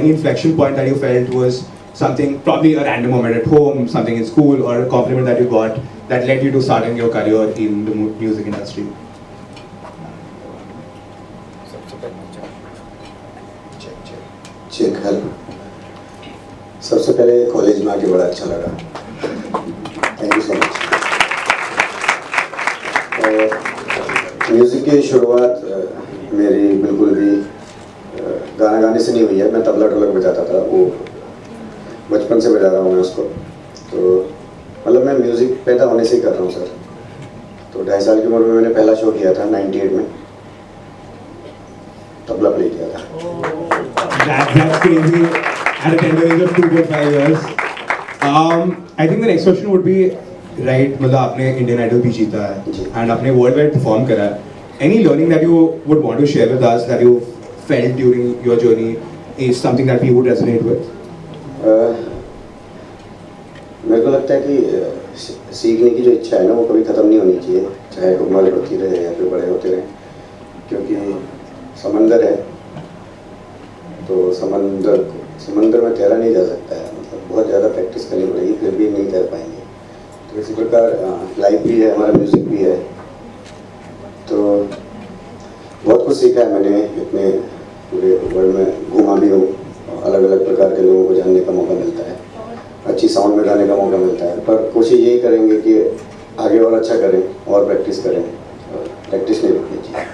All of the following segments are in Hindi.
any inflection point that you felt was something, probably a random moment at home, something in school, or a compliment that you got that led you to starting your career in the music industry? Check hello. सबसे पहले कॉलेज में आके बड़ा अच्छा लगा, thank you so much. Music की शुरुआत मेरी बिल्कुल भी गाना गाने से नहीं हुई है। मैं तबला ढोलक बजाता था, वो बचपन से बजा रहा हूँ मैं उसको। तो मतलब मैं म्यूज़िक पैदा होने से ही कर रहा हूँ सर। तो 2.5 साल की उम्र में मैंने पहला शो किया था 98 में, तबला प्ले किया था। That's crazy. At a tender age of 2.5 years. I think the next question would be, right, मतलब आपने Indian Idol भी जीता है and आपने worldwide perform करा है. Any learning that you would want to share with us that you felt during your journey is something that we would resonate with? मेरे को लगता है कि सीखने की जो इच्छा है ना वो कभी ख़त्म नहीं होनी चाहिए, चाहे उम्र होती रहे या फिर बड़े होते रहे, क्योंकि समंदर है तो समंदर में तैरा नहीं जा सकता है। मतलब बहुत ज़्यादा प्रैक्टिस करनी पड़ेगी, फिर भी नहीं तैर पाएंगे। तो इसी प्रकार लाइफ भी है, हमारा म्यूज़िक भी है। तो बहुत कुछ सीखा है मैंने, इतने पूरे वर्ल्ड में घूमा भी हूँ, अलग अलग प्रकार के लोगों को जानने का मौका मिलता है, अच्छी साउंड में गाने का मौका मिलता है। पर कोशिश यही करेंगे कि आगे और अच्छा करें और प्रैक्टिस करें, और प्रैक्टिस नहीं रुकनी चाहिए।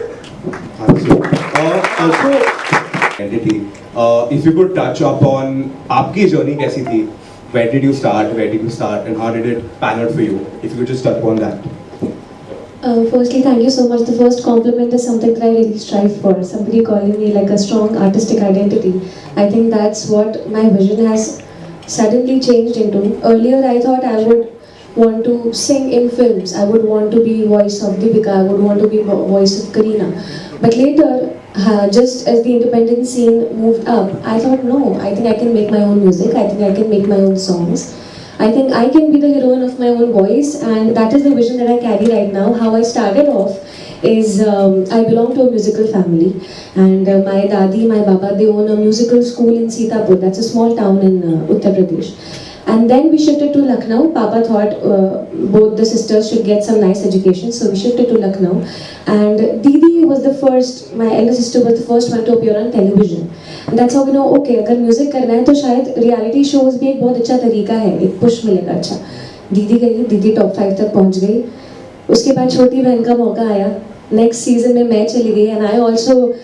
Also, identity. If you could touch upon आपकी journey कैसी थी? Where did you start? And how did it pan out for you? If you could just touch upon that. Firstly, thank you so much. The first compliment is something that I really strive for. Somebody calling me like a strong artistic identity. I think that's what my vision has suddenly changed into. Earlier, I thought I would want to sing in films. I would want to be voice of Deepika. I would want to be voice of Kareena. But later, just as the independent scene moved up, I thought, no, I think I can make my own music. I think I can make my own songs. I think I can be the heroine of my own voice, and that is the vision that I carry right now. How I started off is I belong to a musical family, and my dadi, my baba, they own a musical school in Sitapur. That's a small town in Uttar Pradesh. And then we shifted to Lucknow. Papa thought both the sisters should get some nice education, so we shifted to Lucknow. And Didi was the first, my elder sister was the first one to appear on television. And that's how we know, okay, अगर म्यूजिक करना है तो शायद रियलिटी शोज भी एक बहुत अच्छा तरीका है, एक पुश मिलेगा अच्छा। दीदी गई, दीदी टॉप 5 तक पहुंच गई। उसके बाद छोटी बहन का मौका आया, नेक्स्ट सीजन में मैं चली गई, and I also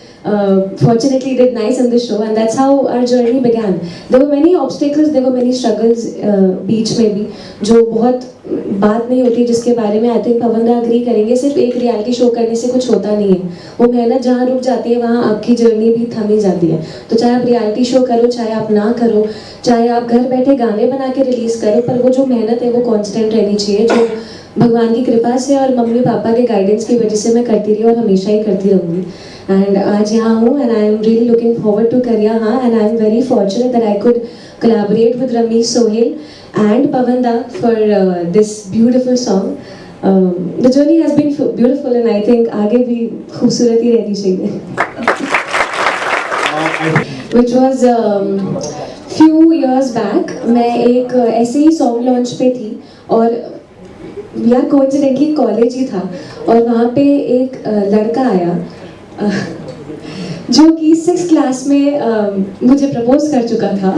fortunately did nice in the show, and that's how our journey began. There were many obstacles, there were many struggles बीच में भी, जो बहुत बात नहीं होती, जिसके बारे में आई थिंक पवनदा अग्री करेंगे। सिर्फ एक रियलिटी शो करने से कुछ होता नहीं है, वो मेहनत जहाँ रुक जाती है वहाँ आपकी जर्नी भी थमी जाती है। तो चाहे आप रियलिटी शो करो, चाहे आप ना करो, चाहे आप घर बैठे गाने बना के रिलीज करो, पर वो जो मेहनत है वो कॉन्स्टेंट रहनी चाहिए, जो भगवान की कृपा से और मम्मी पापा के गाइडेंस की वजह से मैं करती रही और हमेशा ही करती रहूँगी। And आज यहाँ हूँ, and I am really looking forward to career हाँ, and I am very fortunate that I could collaborate with Ramesh Sohel and Pavanda for this beautiful song. The journey has been beautiful, and I think आगे भी खूबसूरती रहनी चाहिए। Which was few years back, मैं एक ऐसे ही song launch पे थी, और यार कोइंसिडेंटली कॉलेज ही था, और वहाँ पे एक लड़का आया जो कि 6th क्लास में मुझे प्रपोज कर चुका था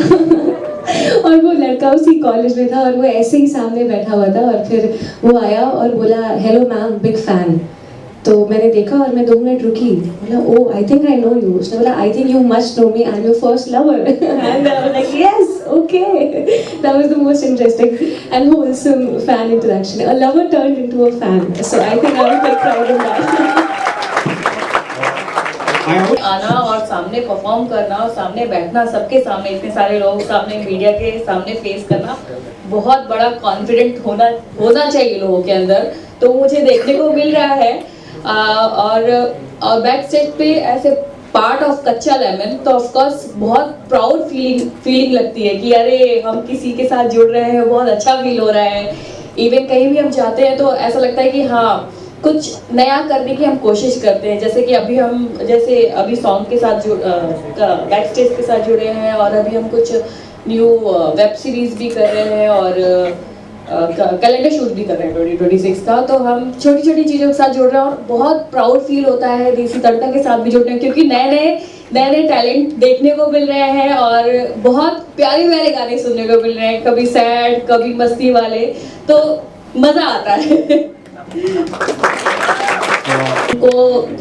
और वो लड़का उसी कॉलेज में था, और वो ऐसे ही सामने बैठा हुआ था, और फिर वो आया और बोला हेलो मैम, बिग फैन। तो मैंने देखा और मैं 2 मिनट रुकी, बोला oh I think I know you. उसने बोला I think you must know me, I am your first lover. And I was like yes okay, that was the most interesting and wholesome fan interaction. A lover turned into a fan, so I think I am very proud of that. आना और सामने परफॉर्म करना और सामने बैठना, सबके सामने, इतने सारे लोग सामने, मीडिया के सामने फेस करना, बहुत बड़ा कॉन्फिडेंट होना चाहिए लोगों के अंदर। तो मुझे देखने को मिल रहा है, और बैक स्टेज पे ऐसे पार्ट ऑफ कच्चा लेमन, तो ऑफ कोर्स बहुत प्राउड फीलिंग लगती है कि अरे हम किसी के साथ जुड़ रहे हैं, बहुत अच्छा फील हो रहा है। इवन कहीं भी हम जाते हैं तो ऐसा लगता है कि हाँ कुछ नया करने की हम कोशिश करते हैं, जैसे कि अभी सॉन्ग के साथ बैक स्टेज के साथ जुड़े हैं, और अभी हम कुछ न्यू वेब सीरीज भी कर रहे हैं, और कैलेंडर शूट भी कर रहे हैं 2026 का। तो हम छोटी छोटी चीज़ों के साथ जुड़ रहे हैं, और बहुत प्राउड फील होता है देसी तड़का के साथ भी जुड़ रहे हैं, क्योंकि नए नए टैलेंट देखने को मिल रहे हैं, और बहुत प्यारे प्यारे गाने सुनने को मिल रहे हैं, कभी सैड कभी मस्ती वाले, तो मज़ा आता है। को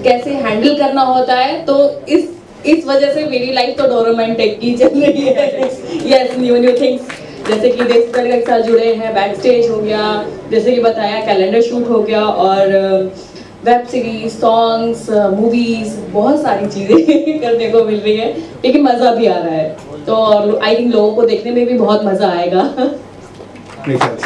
कैसे हैंडल करना होता है, तो इस वजह से मेरी लाइफ तो डोरेमोन की चल रही है। यस, न्यू थिंग्स, जैसे कि देसी तड़का के साथ जुड़े हैं, बैक स्टेज हो गया, जैसे कि बताया कैलेंडर शूट हो गया, और वेब सीरीज, सॉन्ग्स, मूवीज, बहुत सारी चीज़ें करने को मिल रही है, लेकिन मज़ा भी आ रहा है। तो आई थिंक लोगों को देखने में भी बहुत मज़ा आएगा। Makes sense.